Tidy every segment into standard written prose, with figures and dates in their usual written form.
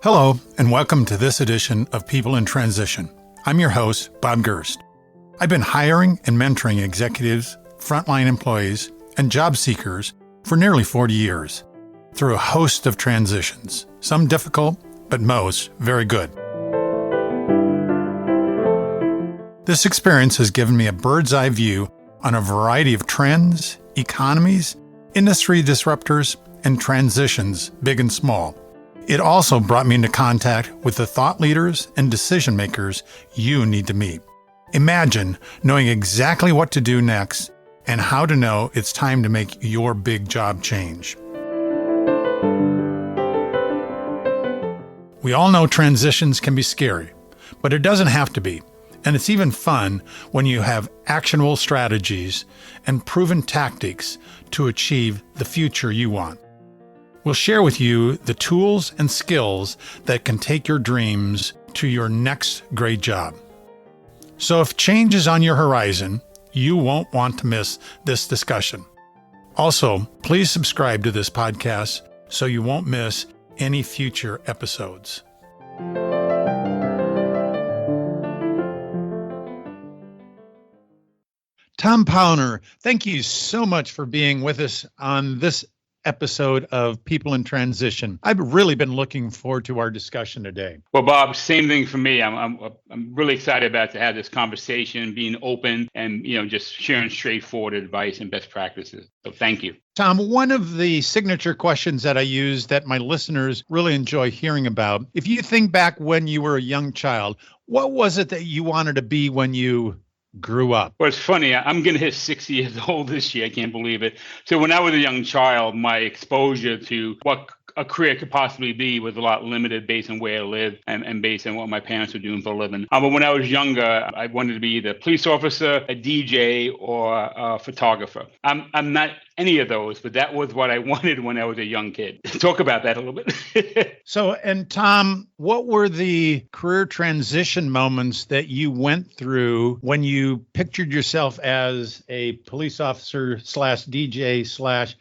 Hello, and welcome to this edition of People in Transition. I'm your host, Bob Gerst. I've been hiring and mentoring executives, frontline employees, and job seekers for nearly 40 years through a host of transitions, some difficult, but most very good. This experience has given me a bird's eye view on a variety of trends, economies, industry disruptors, and transitions, big and small. It also brought me into contact with the thought leaders and decision makers you need to meet. Imagine knowing exactly what to do next and how to know it's time to make your big job change. We all know transitions can be scary, but it doesn't have to be. And it's even fun when you have actionable strategies and proven tactics to achieve the future you want. We'll share with you the tools and skills that can take your dreams to your next great job. So if change is on your horizon, you won't want to miss this discussion. Also, please subscribe to this podcast so you won't miss any future episodes. Tom Powner, thank you so much for being with us on this episode of People in Transition. I've really been looking forward to our discussion today. Well, Bob, same thing for me. I'm really excited about to have this conversation, being open and, just sharing straightforward advice and best practices. So thank you. Tom, one of the signature questions that I use that my listeners really enjoy hearing about, if you think back when you were a young child, what was it that you wanted to be when you grew up? Well, it's funny. I'm going to hit 60 years old this year. I can't believe it. So when I was a young child, my exposure to what a career could possibly be was a lot limited based on where I lived and based on what my parents were doing for a living. But when I was younger, I wanted to be either a police officer, a DJ, or a photographer. I'm not any of those, but that was what I wanted when I was a young kid. Talk about that a little bit. So, and Tom, what were the career transition moments that you went through when you pictured yourself as a police officer / DJ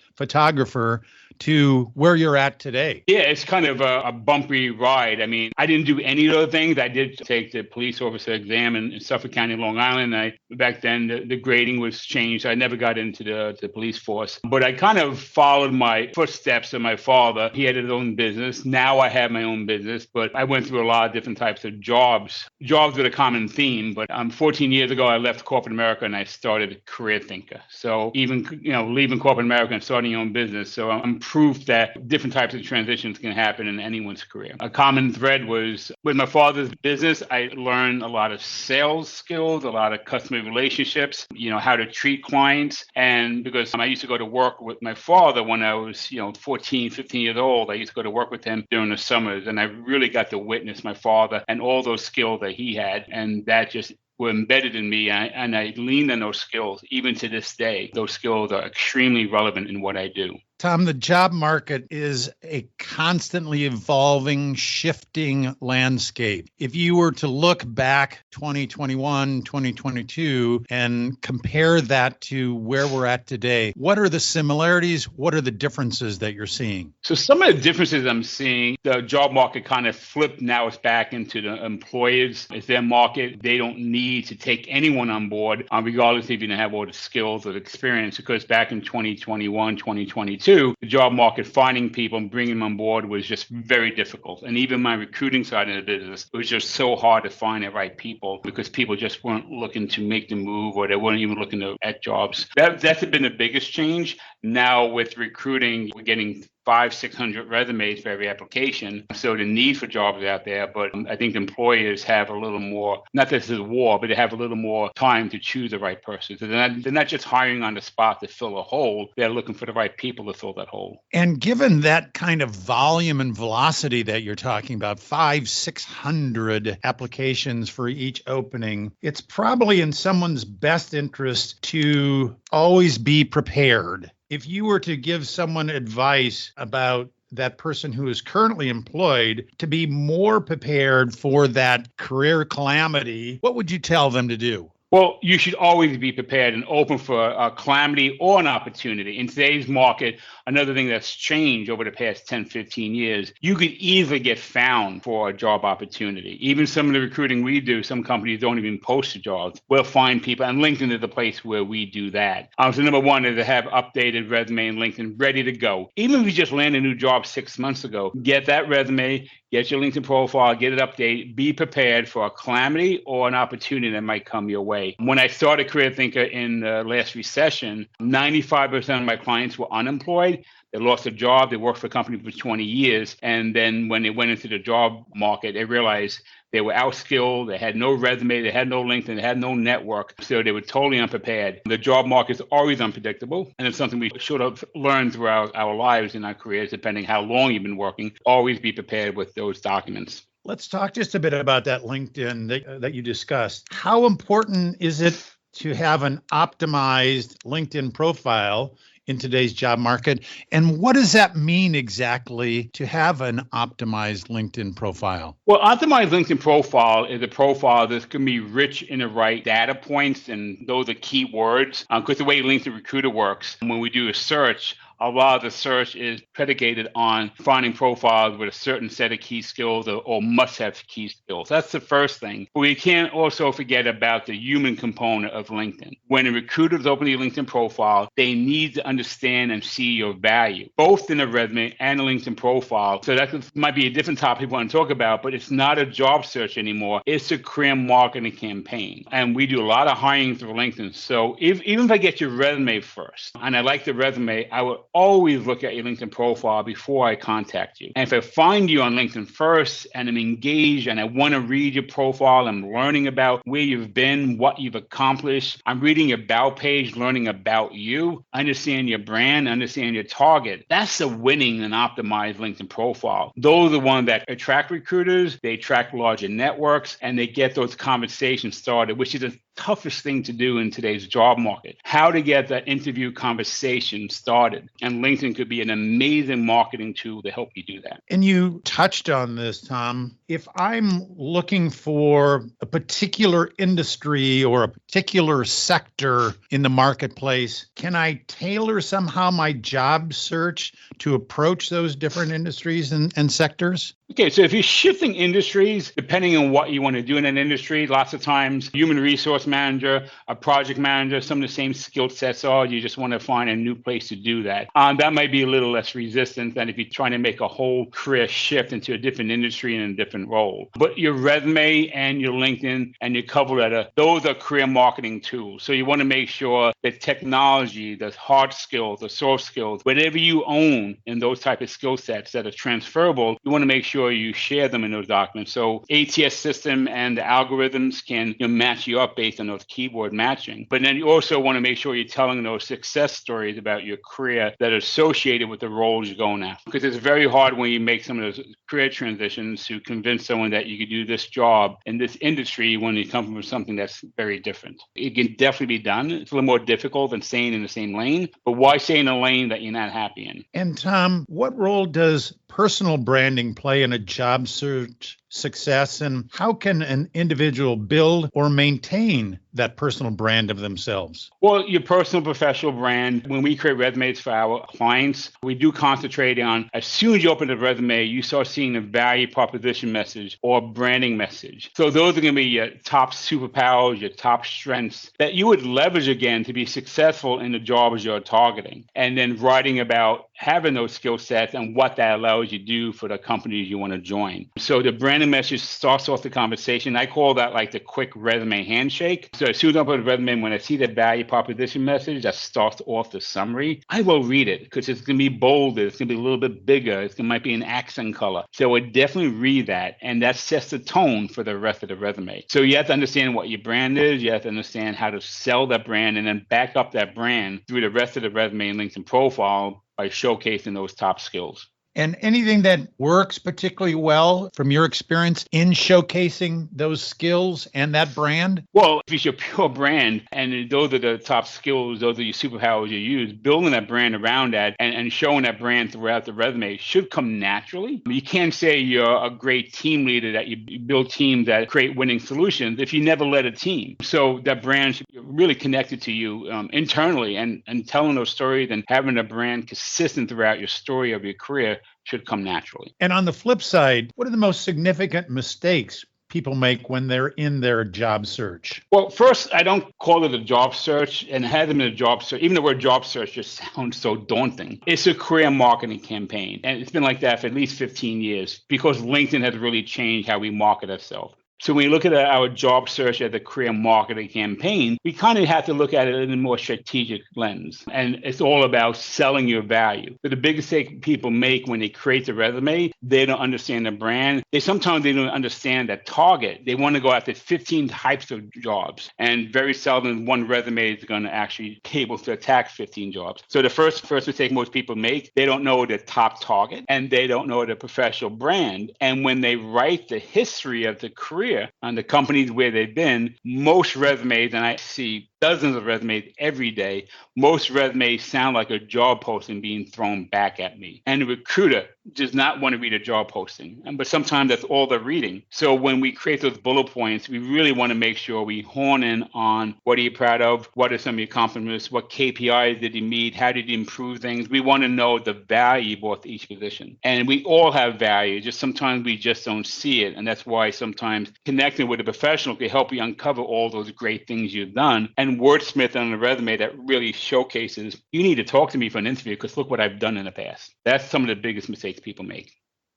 / photographer to where you're at today? Yeah, it's kind of a bumpy ride. I mean, I didn't do any of those things. I did take the police officer exam in Suffolk County, Long Island. Back then, the grading was changed. I never got into the police force. But I kind of followed my footsteps of my father. He had his own business. Now I have my own business. But I went through a lot of different types of jobs with a common theme. But 14 years ago, I left corporate America and I started Career Thinker. So even, leaving corporate America and starting your own business. So I'm proof that different types of transitions can happen in anyone's career. A common thread was with my father's business, I learned a lot of sales skills, a lot of customer relationships, how to treat clients. And because I used to go to work with my father when I was, 14, 15 years old, I used to go to work with him during the summers. And I really got to witness my father and all those skills that he had. And that just were embedded in me, and I leaned on those skills. Even to this day, those skills are extremely relevant in what I do. Tom, the job market is a constantly evolving, shifting landscape. If you were to look back 2021, 2022, and compare that to where we're at today, what are the similarities? What are the differences that you're seeing? So some of the differences I'm seeing, the job market kind of flipped. Now it's back into the employers. It's their market. They don't need to take anyone on board, regardless if you don't have all the skills or the experience, because back in 2021, 2022, the job market, finding people and bringing them on board was just very difficult. And even my recruiting side of the business, it was just so hard to find the right people because people just weren't looking to make the move, or they weren't even looking at jobs. That's been the biggest change. Now with recruiting, we're getting 500-600 resumes for every application. So the need for jobs out there, but I think employers have a little more, not that this is a war, but they have a little more time to choose the right person. So they're not just hiring on the spot to fill a hole. They're looking for the right people to fill that hole. And given that kind of volume and velocity that you're talking about, 500-600 applications for each opening, it's probably in someone's best interest to always be prepared. If you were to give someone advice about that person who is currently employed to be more prepared for that career calamity, what would you tell them to do? Well, you should always be prepared and open for a calamity or an opportunity. In today's market, another thing that's changed over the past 10, 15 years, you could easily get found for a job opportunity. Even some of the recruiting we do, some companies don't even post the jobs. We'll find people, and LinkedIn is the place where we do that. So number one is to have updated resume and LinkedIn ready to go. Even if you just land a new job 6 months ago, get that resume, get your LinkedIn profile, get it updated, be prepared for a calamity or an opportunity that might come your way. When I started Career Thinker in the last recession, 95% of my clients were unemployed. They lost a job. They worked for a company for 20 years. And then when they went into the job market, they realized they were outskilled. They had no resume. They had no LinkedIn. They had no network. So they were totally unprepared. The job market is always unpredictable. And it's something we should have learned throughout our lives in our careers, depending how long you've been working. Always be prepared with those documents. Let's talk just a bit about that LinkedIn that you discussed. How important is it to have an optimized LinkedIn profile in today's job market? And what does that mean exactly to have an optimized LinkedIn profile? Well, optimized LinkedIn profile is a profile that's going to be rich in the right data points, and those are keywords. Because the way LinkedIn Recruiter works, when we do a search, a lot of the search is predicated on finding profiles with a certain set of key skills or must-have key skills. That's the first thing. But we can't also forget about the human component of LinkedIn. When a recruiter is opening your LinkedIn profile, they need to understand and see your value, both in a resume and a LinkedIn profile. So that might be a different topic we want to talk about, but it's not a job search anymore. It's a career marketing campaign. And we do a lot of hiring through LinkedIn. So even if I get your resume first, and I like the resume, I would always look at your LinkedIn profile before I contact you. And if I find you on LinkedIn first and I'm engaged and I want to read your profile, I'm learning about where you've been, what you've accomplished, I'm reading your about page, learning about you, understand your brand, understand your target. That's a winning and optimized LinkedIn profile. Those are the ones that attract recruiters, they attract larger networks, and they get those conversations started, which is the toughest thing to do in today's job market. How to get that interview conversation started. And LinkedIn could be an amazing marketing tool to help you do that. And you touched on this, Tom. If I'm looking for a particular industry or a particular sector in the marketplace, can I tailor somehow my job search to approach those different industries and sectors? Okay, so if you're shifting industries, depending on what you want to do in an industry, lots of times human resource manager, a project manager, some of the same skill sets are, you just want to find a new place to do that. That might be a little less resistant than if you're trying to make a whole career shift into a different industry and a different role. But your resume and your LinkedIn and your cover letter, those are career marketing tools. So you want to make sure that technology, the hard skills, the soft skills, whatever you own in those type of skill sets that are transferable, you want to make sure you share them in those documents. So ATS system and the algorithms can match you up based on those keyword matching. But then you also want to make sure you're telling those success stories about your career that are associated with the roles you're going after. Because it's very hard when you make some of those career transitions to convince someone that you could do this job in this industry when you come from something that's very different. It can definitely be done. It's a little more difficult than staying in the same lane, but why stay in a lane that you're not happy in? And Tom, what role does personal branding play in a job search success, and how can an individual build or maintain that personal brand of themselves? Well, your personal professional brand, when we create resumes for our clients, we do concentrate on, as soon as you open the resume, you start seeing a value proposition message or branding message. So those are going to be your top superpowers, your top strengths that you would leverage again to be successful in the jobs you're targeting. And then writing about having those skill sets and what that allows you to do for the companies you want to join. So the branding message starts off the conversation. I call that like the quick resume handshake. So as soon as I put a resume, when I see that value proposition message that starts off the summary, I will read it because it's going to be bolder. It's going to be a little bit bigger. It might be an accent color. So I would definitely read that. And that sets the tone for the rest of the resume. So you have to understand what your brand is. You have to understand how to sell that brand and then back up that brand through the rest of the resume and LinkedIn profile by showcasing those top skills. And anything that works particularly well from your experience in showcasing those skills and that brand? Well, if it's your pure brand and those are the top skills, those are your superpowers you use, building that brand around that and showing that brand throughout the resume should come naturally. You can't say you're a great team leader, that you build teams that create winning solutions if you never led a team. So that brand should be really connected to you internally, and telling those stories and having a brand consistent throughout your story of your career should come naturally. And on the flip side, what are the most significant mistakes people make when they're in their job search? Well, first, I don't call it a job search, and have them in a job search. Even the word job search just sounds so daunting. It's a career marketing campaign, and it's been like that for at least 15 years because LinkedIn has really changed how we market ourselves. So when you look at our job search as a career marketing campaign, we kind of have to look at it in a more strategic lens. And it's all about selling your value. But the biggest mistake people make when they create the resume, they don't understand the brand. Sometimes they don't understand that target. They want to go after 15 types of jobs. And very seldom one resume is going to actually be able to attack 15 jobs. So the first mistake most people make, they don't know the top target and they don't know the professional brand. And when they write the history of the career on the companies where they've been, most resumes, and I see dozens of resumes every day, most resumes sound like a job posting being thrown back at me. And the recruiter does not want to read a job posting, but sometimes that's all they're reading. So when we create those bullet points, we really want to make sure we hone in on what are you proud of, what are some of your accomplishments, what KPIs did you meet, how did you improve things. We want to know the value you brought to each position. And we all have value, just sometimes we just don't see it. And that's why sometimes connecting with a professional can help you uncover all those great things you've done and wordsmith on a resume that really showcases, you need to talk to me for an interview because look what I've done in the past. That's some of the biggest mistakes people make.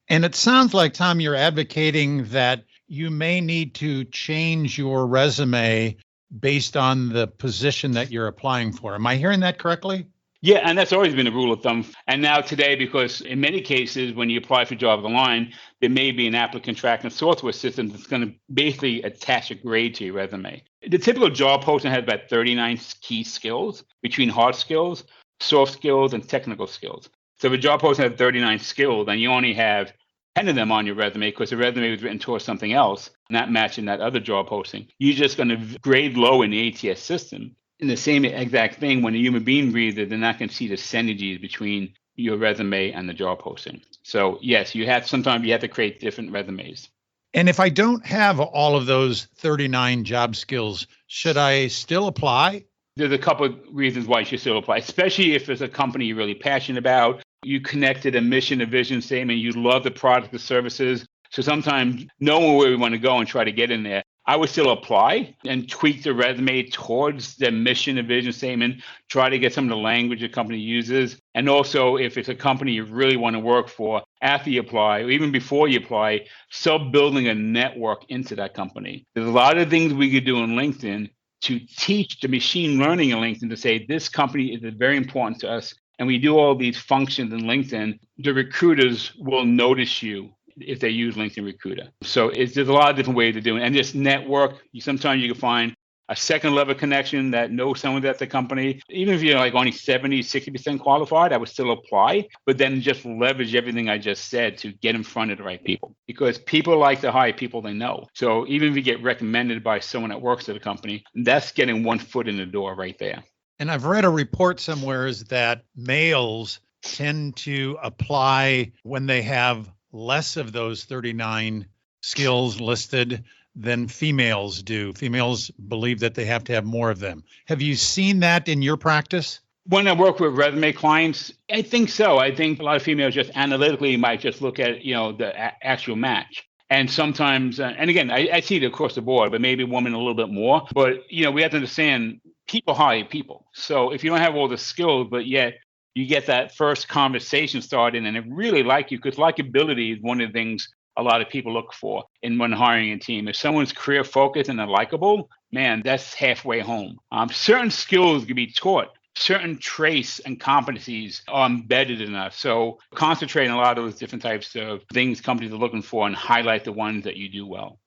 And it sounds like, Tom, you're advocating that you may need to change your resume based on the position that you're applying for. Am I hearing that correctly? Yeah, and that's always been a rule of thumb. And now today, because in many cases, when you apply for jobs online, there may be an applicant tracking software system that's going to basically attach a grade to your resume. The typical job posting has about 39 key skills between hard skills, soft skills, and technical skills. So if a job posting has 39 skills, and you only have 10 of them on your resume because the resume was written towards something else, not matching that other job posting, you're just going to grade low in the ATS system. In the same exact thing, when a human being reads it, they're not going to see the synergies between your resume and the job posting. So yes, sometimes you have to create different resumes. And if I don't have all of those 39 job skills, should I still apply? There's a couple of reasons why you should still apply, especially if it's a company you're really passionate about. You connected a mission, a vision statement, you love the product, the services. So sometimes knowing where we want to go and try to get in there, I would still apply and tweak the resume towards the mission and vision statement, try to get some of the language the company uses. And also, if it's a company you really want to work for, after you apply, or even before you apply, start building a network into that company. There's a lot of things we could do on LinkedIn to teach the machine learning in LinkedIn to say, this company is very important to us. And we do all these functions in LinkedIn, the recruiters will notice you if they use LinkedIn Recruiter. So there's a lot of different ways to do it. And just network, sometimes you can find a second level connection that knows someone at the company. Even if you're like only 70, 60% qualified, I would still apply, but then just leverage everything I just said to get in front of the right people. Because people like to hire people they know. So even if you get recommended by someone that works at a company, that's getting one foot in the door right there. And I've read a report somewhere is that males tend to apply when they have less of those 39 skills listed than females do. Females believe that they have to have more of them. Have you seen that in your practice? When I work with resume clients, I think so. I think a lot of females just analytically might just look at, the actual match. And sometimes, and again, I see it across the board, but maybe women a little bit more. But, we have to understand people hire people. So if you don't have all the skills, but yet you get that first conversation started and they really like you, because likability is one of the things a lot of people look for when hiring a team. If someone's career focused and they're likable, man, that's halfway home. Certain skills can be taught. Certain traits and competencies are embedded in us. So concentrate on a lot of those different types of things companies are looking for and highlight the ones that you do well.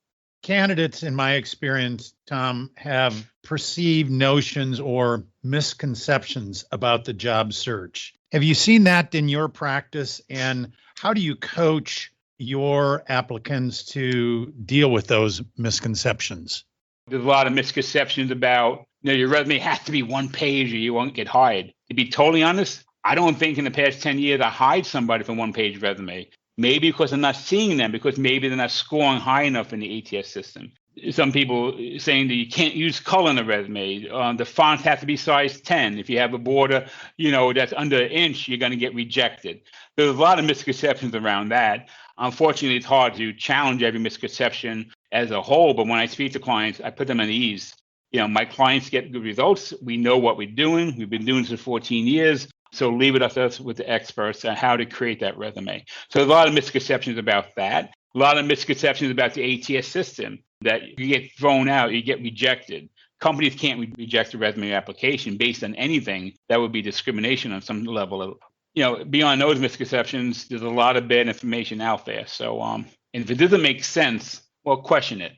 Candidates, in my experience, Tom, have perceived notions or misconceptions about the job search. Have you seen that in your practice? And how do you coach your applicants to deal with those misconceptions? There's a lot of misconceptions about, your resume has to be one page or you won't get hired. To be totally honest, I don't think in the past 10 years I hired somebody from one page resume. Maybe because I'm not seeing them, because maybe they're not scoring high enough in the ATS system. Some people saying that you can't use color in a resume. The font has to be size 10. If you have a border, that's under an inch, you're going to get rejected. There's a lot of misconceptions around that. Unfortunately, it's hard to challenge every misconception as a whole. But when I speak to clients, I put them at ease. My clients get good results. We know what we're doing. We've been doing this for 14 years. So leave it up to us with the experts on how to create that resume. So there's a lot of misconceptions about that. A lot of misconceptions about the ATS system, that you get thrown out, you get rejected. Companies can't reject a resume application based on anything. That would be discrimination on some level. Beyond those misconceptions, there's a lot of bad information out there. So, and if it doesn't make sense, well, question it.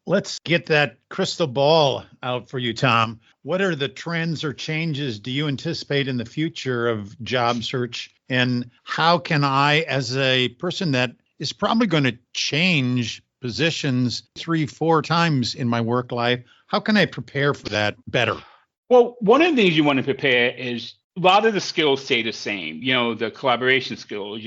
Let's get that crystal ball out for you, Tom. What are the trends or changes do you anticipate in the future of job search? And how can I, as a person that is probably going to change positions 3-4 times in my work life, how can I prepare for that better? Well, one of the things you want to prepare is a lot of the skills stay the same. The collaboration skills,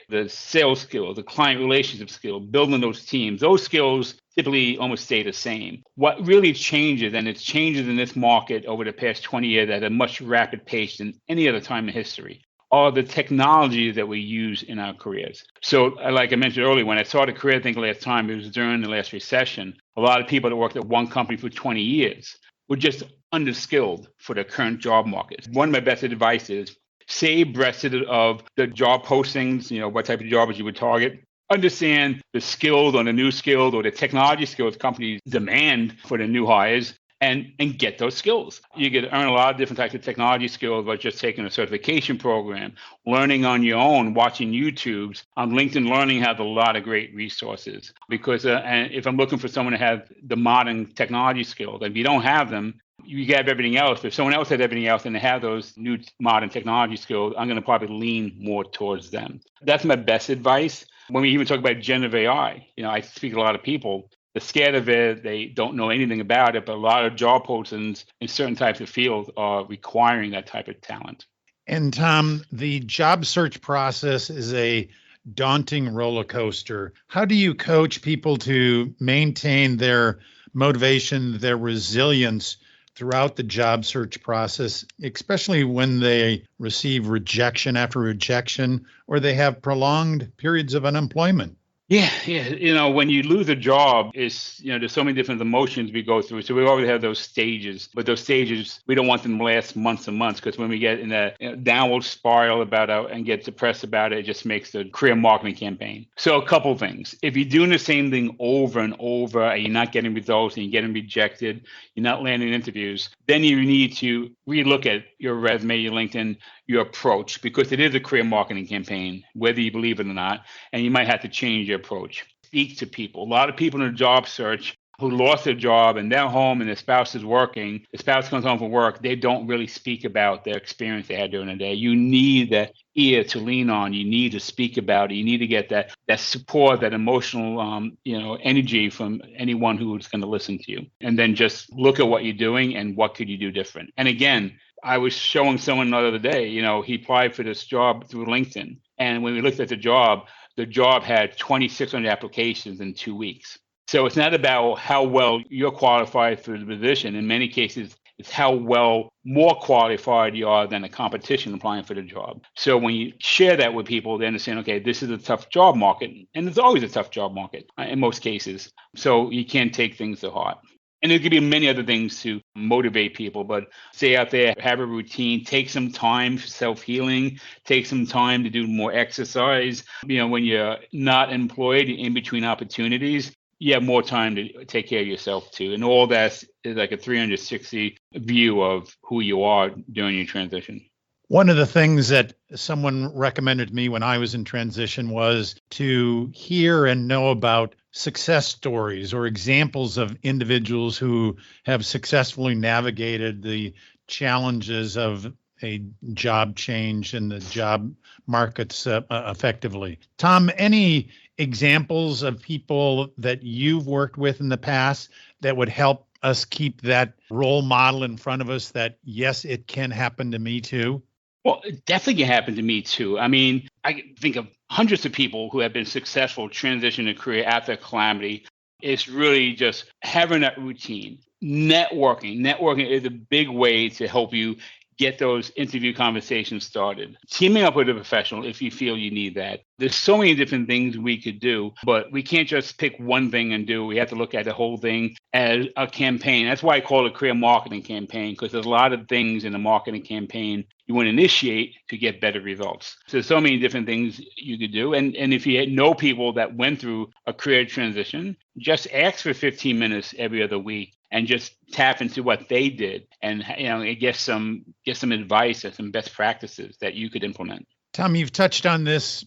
the sales skill, the client relationship skill, building those teams, those skills typically almost stay the same. What really changes, and it's changes in this market over the past 20 years at a much rapid pace than any other time in history, are the technologies that we use in our careers. So like I mentioned earlier, when I started career, I think last time, it was during the last recession, a lot of people that worked at one company for 20 years were just underskilled for the current job market. One of my best advice is stay abreast of the job postings, what type of jobs you would target. Understand the skills or the new skills or the technology skills companies demand for the new hires, and get those skills. You can earn a lot of different types of technology skills by just taking a certification program, learning on your own, watching YouTubes. On LinkedIn Learning has a lot of great resources, because and if I'm looking for someone to have the modern technology skills, if you don't have them, you have everything else. If someone else has everything else and they have those new modern technology skills, I'm going to probably lean more towards them. That's my best advice. When we even talk about generative AI, I speak to a lot of people. They're scared of it. They don't know anything about it, but a lot of job postings in certain types of fields are requiring that type of talent. And Tom, the job search process is a daunting roller coaster. How do you coach people to maintain their motivation, their resilience throughout the job search process, especially when they receive rejection after rejection, or they have prolonged periods of unemployment? Yeah. When you lose a job, there's so many different emotions we go through. So we always have those stages, but those stages, we don't want them to last months and months, because when we get in a downward spiral about it and get depressed about it, it just makes the career marketing campaign. So a couple things. If you're doing the same thing over and over and you're not getting results and you're getting rejected, you're not landing interviews, then you need to relook at your resume, your LinkedIn, your approach, because it is a career marketing campaign, whether you believe it or not, and you might have to change your approach. Speak to people. A lot of people in a job search who lost their job and they're home and their spouse is working, the spouse comes home from work, they don't really speak about their experience they had during the day. You need that ear to lean on. You need to speak about it. You need to get that support, that emotional energy from anyone who is going to listen to you. And then just look at what you're doing and what could you do different. And again, I was showing someone the other day, he applied for this job through LinkedIn. And when we looked at the job had 2,600 applications in 2 weeks. So it's not about how well you're qualified for the position. In many cases, it's how well more qualified you are than the competition applying for the job. So when you share that with people, they understand, okay, this is a tough job market. And it's always a tough job market in most cases. So you can't take things to heart. And there could be many other things to motivate people, but stay out there, have a routine, take some time for self-healing, take some time to do more exercise. When you're not employed in between opportunities, you have more time to take care of yourself too. And all that is like a 360 view of who you are during your transition. One of the things that someone recommended to me when I was in transition was to hear and know about success stories or examples of individuals who have successfully navigated the challenges of a job change in the job markets effectively. Tom, any examples of people that you've worked with in the past that would help us keep that role model in front of us that, yes, it can happen to me too? Well, it definitely happened to me too. I mean, I can think of hundreds of people who have been successful transitioning a career after calamity. It's really just having that routine. Networking. Networking is a big way to help you get those interview conversations started. Teaming up with a professional if you feel you need that. There's so many different things we could do, but we can't just pick one thing and do. We have to look at the whole thing as a campaign. That's why I call it a career marketing campaign, because there's a lot of things in a marketing campaign you want to initiate to get better results. So there's so many different things you could do. And if you know people that went through a career transition, just ask for 15 minutes every other week and just tap into what they did and get some advice and some best practices that you could implement. Tom, you've touched on this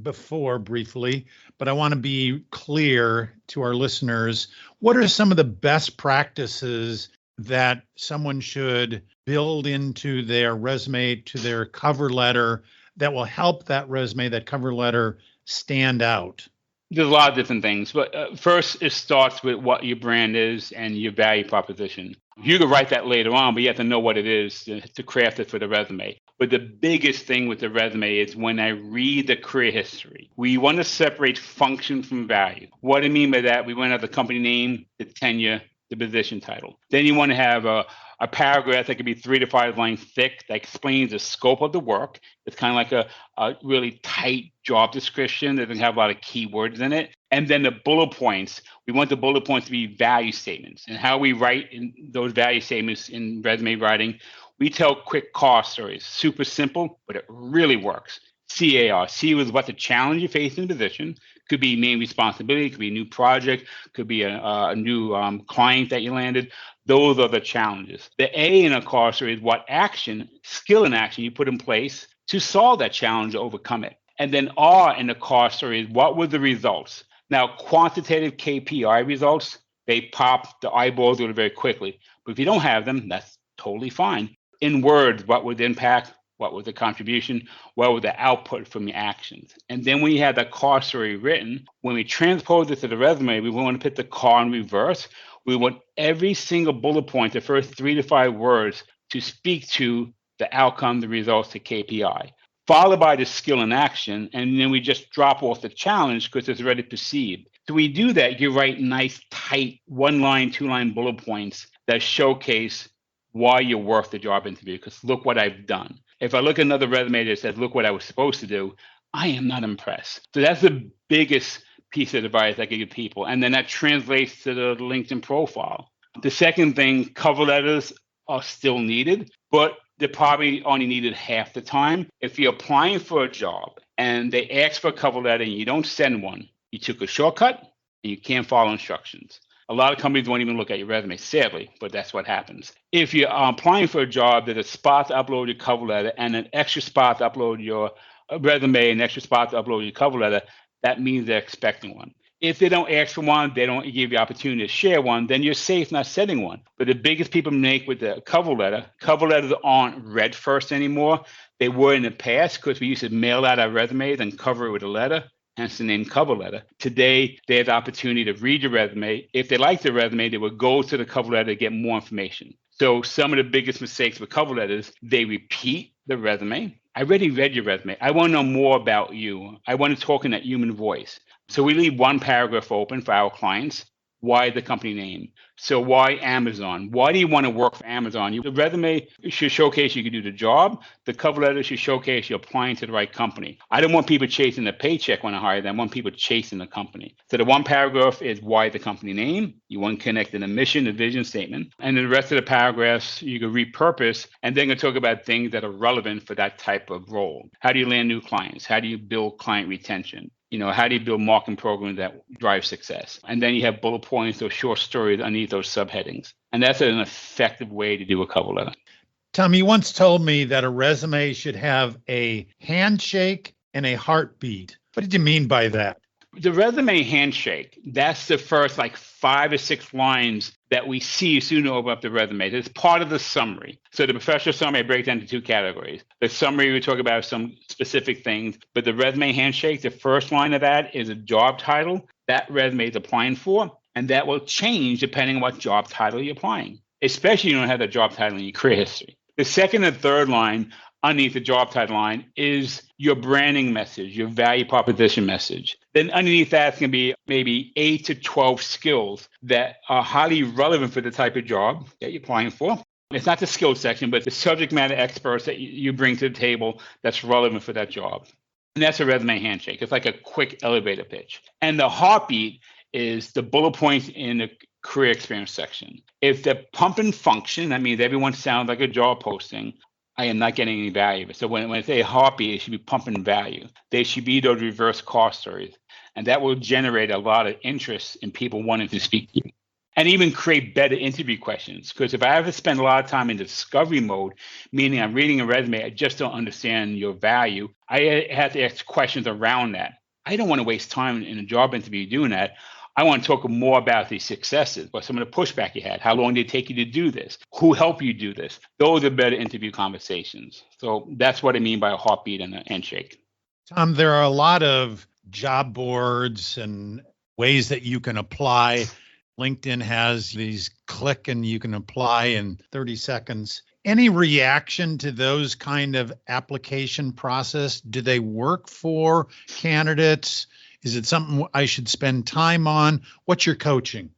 before briefly, but I want to be clear to our listeners. What are some of the best practices that someone should build into their resume, to their cover letter, that will help that resume, that cover letter stand out? There's a lot of different things, but first it starts with what your brand is and your value proposition. You can write that later on, but you have to know what it is to craft it for the resume. But the biggest thing with the resume is when I read the career history, we want to separate function from value. What do I mean by that? We want to have the company name, the tenure, the position title. Then you want to have a paragraph that could be 3 to 5 lines thick that explains the scope of the work. It's kind of like a really tight job description that doesn't have a lot of keywords in it. And then the bullet points, we want the bullet points to be value statements. And how we write in those value statements in resume writing, we tell quick car stories. Super simple, but it really works. CAR. C was what the challenge you face in the position. Could be main responsibility, could be a new project, could be a new client that you landed. Those are the challenges. The A in a car story is what action, skill and action you put in place to solve that challenge, or overcome it. And then R in the car story is what were the results. Now, quantitative KPI results, they pop the eyeballs very quickly. But if you don't have them, that's totally fine. In words, what was the impact? What was the contribution? What was the output from your actions? And then when you have that car story written, when we transpose it to the resume, we want to put the car in reverse. We want every single bullet point, the first 3 to 5 words, to speak to the outcome, the results, the KPI, followed by the skill and action. And then we just drop off the challenge because it's already perceived. So we do that, you write nice, tight 1-line, 2-line bullet points that showcase why you're worth the job interview. Because look what I've done. If I look at another resume that says, look what I was supposed to do, I am not impressed. So that's the biggest piece of advice I can give people. And then that translates to the LinkedIn profile. The second thing, cover letters are still needed, but they're probably only needed half the time. If you're applying for a job and they ask for a cover letter and you don't send one, you took a shortcut and you can't follow instructions. A lot of companies won't even look at your resume, sadly, but that's what happens. If you're applying for a job, there's a spot to upload your cover letter and an extra spot to upload your resume, an extra spot to upload your cover letter. That means they're expecting one. If they don't ask for one, they don't give you the opportunity to share one, then you're safe not sending one. But the biggest people make with the cover letters aren't read first anymore. They were in the past because we used to mail out our resumes and cover it with a letter. Hence the name cover letter. Today, they have the opportunity to read your resume. If they like the resume, they will go to the cover letter to get more information. So some of the biggest mistakes with cover letters, they repeat the resume. I already read your resume. I want to know more about you. I want to talk in that human voice. So we leave one paragraph open for our clients. Why the company name? So why Amazon? Why do you want to work for Amazon? The resume should showcase you can do the job. The cover letter should showcase you're applying to the right company. I don't want people chasing the paycheck when I hire them. I want people chasing the company. So the one paragraph is why the company name. You want to connect the mission, the vision statement. And then the rest of the paragraphs you can repurpose and then talk about things that are relevant for that type of role. How do you land new clients? How do you build client retention? How do you build marketing programs that drive success? And then you have bullet points or short stories underneath those subheadings. And that's an effective way to do a cover letter. Tom, you once told me that a resume should have a handshake and a heartbeat. What did you mean by that? The resume handshake, that's the first 5 or 6 lines that we see as soon as we open up the resume. It's part of the summary. So the professional summary I break down into two categories. The summary, we talk about some specific things, but the resume handshake, the first line of that is a job title that resume is applying for, and that will change depending on what job title you're applying, especially if you don't have the job title in your career history. The second and third line underneath the job title line is your branding message, your value proposition message. Then underneath that's going to be maybe 8 to 12 skills that are highly relevant for the type of job that you're applying for. It's not the skills section, but the subject matter experts that you bring to the table that's relevant for that job. And that's a resume handshake. It's like a quick elevator pitch. And the heartbeat is the bullet points in the career experience section. If the pump and function, that means everyone sounds like a job posting, I am not getting any value. So when I say heartbeat, it should be pumping value. They should be those reverse call stories. And that will generate a lot of interest in people wanting to speak to you. And even create better interview questions. Because if I ever spend a lot of time in discovery mode, meaning I'm reading a resume, I just don't understand your value, I have to ask questions around that. I don't want to waste time in a job interview doing that. I want to talk more about the successes, what some of the pushback you had. How long did it take you to do this? Who helped you do this? Those are better interview conversations. So that's what I mean by a heartbeat and a handshake. Tom, there are a lot of job boards and ways that you can apply. LinkedIn has these click and you can apply in 30 seconds. Any reaction to those kind of application process? Do they work for candidates? Is it something I should spend time on? What's your coaching?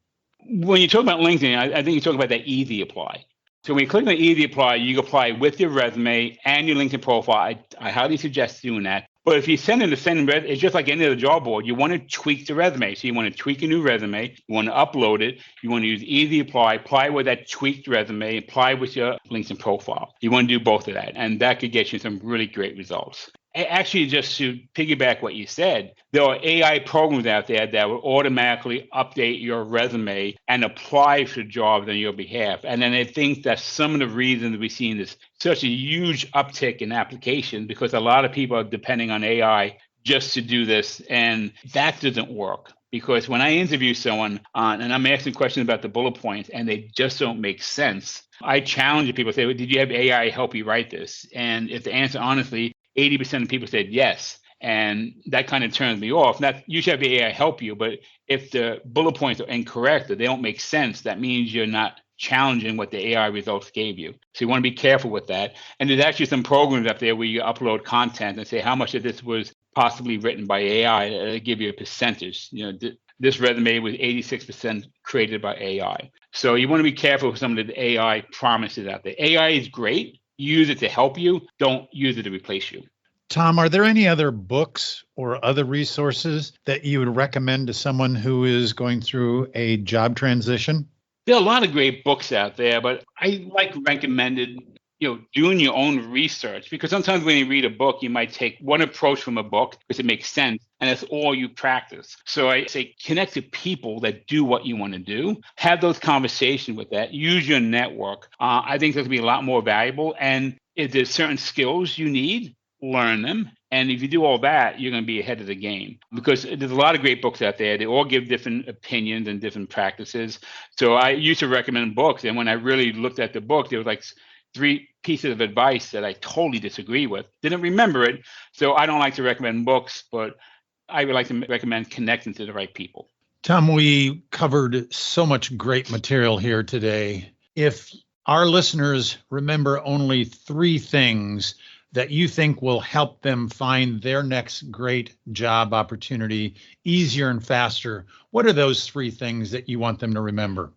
When you talk about LinkedIn, I think you talk about that easy apply. So when you click on easy apply, you apply with your resume and your LinkedIn profile. I highly suggest doing that. But if you send in the same resume, it's just like any other job board. You want to tweak the resume. So you want to tweak a new resume. You want to upload it. You want to use easy apply with that tweaked resume, apply with your LinkedIn profile. You want to do both of that. And that could get you some really great results. Actually, just to piggyback what you said, there are AI programs out there that will automatically update your resume and apply for jobs on your behalf. And then I think that's some of the reasons we're seeing this such a huge uptick in applications, because a lot of people are depending on AI just to do this. And that doesn't work. Because when I interview someone and I'm asking questions about the bullet points and they just don't make sense, I challenge people, say, well, did you have AI help you write this? And if the answer, honestly, 80% of people said yes. And that kind of turns me off. Not usually have the AI help you, but if the bullet points are incorrect or they don't make sense, that means you're not challenging what the AI results gave you. So you want to be careful with that. And there's actually some programs up there where you upload content and say how much of this was possibly written by AI. It'll give you a percentage. This resume was 86% created by AI. So you want to be careful with some of the AI promises out there. AI is great. Use it to help you. Don't use it to replace you. Tom, are there any other books or other resources that you would recommend to someone who is going through a job transition? There are a lot of great books out there, but I like recommended, doing your own research, because sometimes when you read a book, you might take one approach from a book because it makes sense and that's all you practice. So I say connect to people that do what you want to do, have those conversations with that, use your network. I think that's going to be a lot more valuable. And if there's certain skills you need, learn them. And if you do all that, you're going to be ahead of the game, because there's a lot of great books out there. They all give different opinions and different practices. So I used to recommend books. And when I really looked at the book, there was like 3 pieces of advice that I totally disagree with. Didn't remember it. So I don't like to recommend books, but I would like to recommend connecting to the right people. Tom, we covered so much great material here today. If our listeners remember only 3 things that you think will help them find their next great job opportunity easier and faster, what are those 3 things that you want them to remember?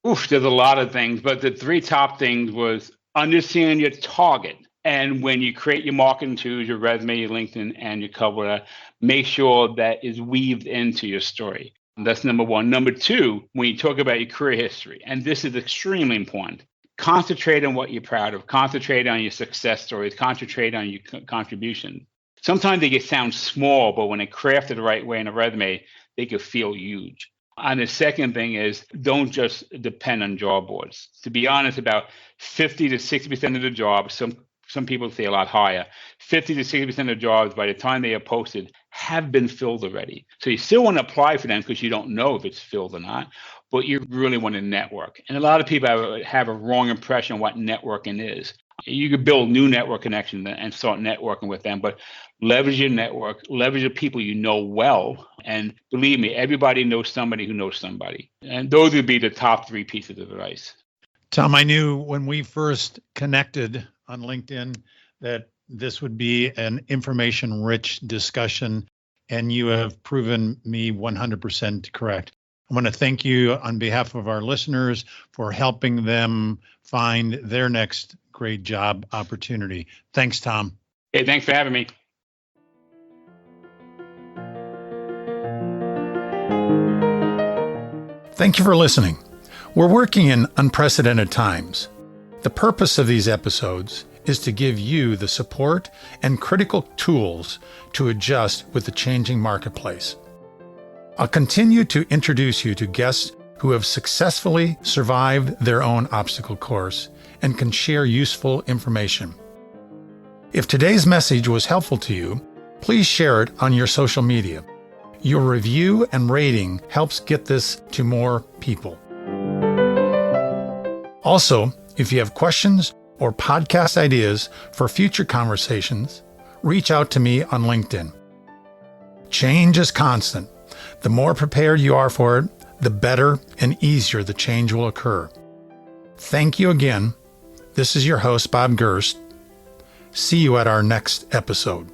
There's a lot of things, but the 3 top things was understand your target. And when you create your marketing tools, your resume, your LinkedIn, and your cover letter, make sure that is weaved into your story. That's number 1. Number 2, when you talk about your career history, and this is extremely important, concentrate on what you're proud of, concentrate on your success stories, concentrate on your contribution. Sometimes they sound small, but when they're crafted the right way in a resume, they can feel huge. And the second thing is, don't just depend on job boards. To be honest, about 50 to 60% of the jobs, some people say a lot higher, 50 to 60% of jobs by the time they are posted have been filled already. So you still want to apply for them because you don't know if it's filled or not. but you really want to network. And a lot of people have a wrong impression of what networking is. You could build new network connections and start networking with them, but leverage your network, leverage the people you know well. And believe me, everybody knows somebody who knows somebody. And those would be the top 3 pieces of advice. Tom, I knew when we first connected on LinkedIn that this would be an information-rich discussion, and you have proven me 100% correct. I want to thank you on behalf of our listeners for helping them find their next great job opportunity. Thanks, Tom. Hey, thanks for having me. Thank you for listening. We're working in unprecedented times. The purpose of these episodes is to give you the support and critical tools to adjust with the changing marketplace. I'll continue to introduce you to guests who have successfully survived their own obstacle course and can share useful information. If today's message was helpful to you, please share it on your social media. Your review and rating helps get this to more people. Also, if you have questions or podcast ideas for future conversations, reach out to me on LinkedIn. Change is constant. The more prepared you are for it, the better and easier the change will occur. Thank you again. This is your host, Bob Gerst. See you at our next episode.